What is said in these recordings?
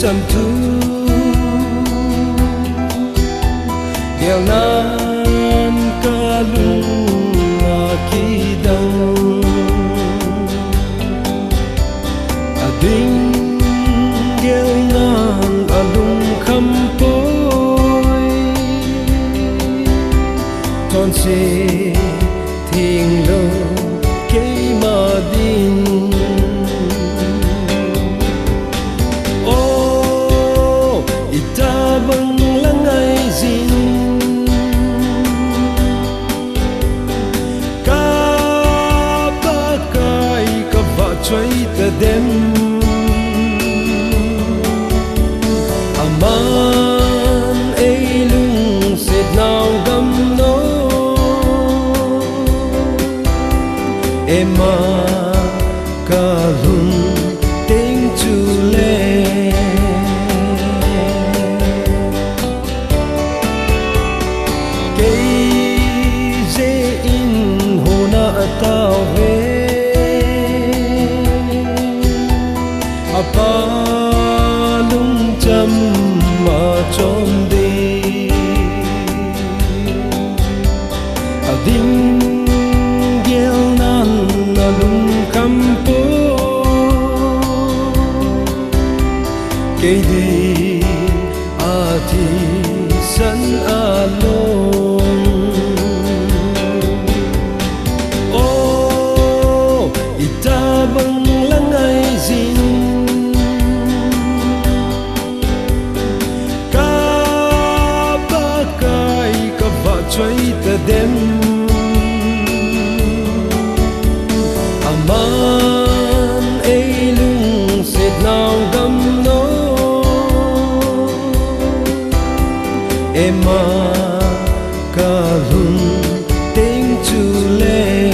chăm thu nghèo nan ca lung khi đâu đinh nghèo nan lung khăm bối thon xe thiên lâu cây mà đinh chơi ta đêm aman ấy lung sệt nào gầm nó em mà cả lung tiếng chu lệ cây dễ in hồ na tao về apa lung chăm mà trốn đi đinh gheo nan lung khăm bố cây đi thì sân lông ô ita bang lang ay zin chơi ta đêm aman ấy lung sệt nào gầm nó em mà cả lung tiếng chu lệ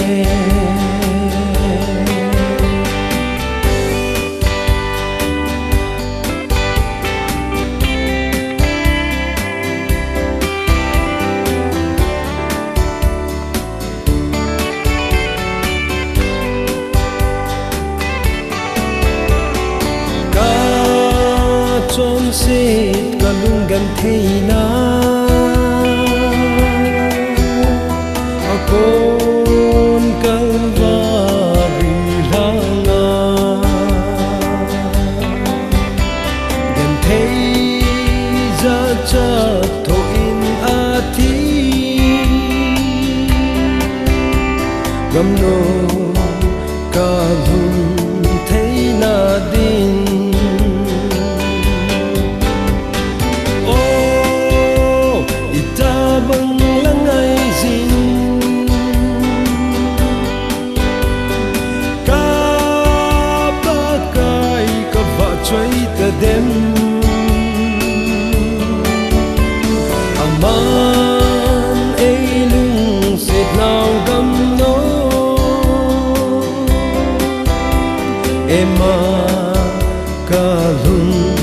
trốn xít cả lung gần thấy na con cần và vì langa gần thấy ra cha thôi in thi gầm nô cả lung thấy na din chơi ta đêm aman ấy lung sệt nào gầm nó em mà cả lung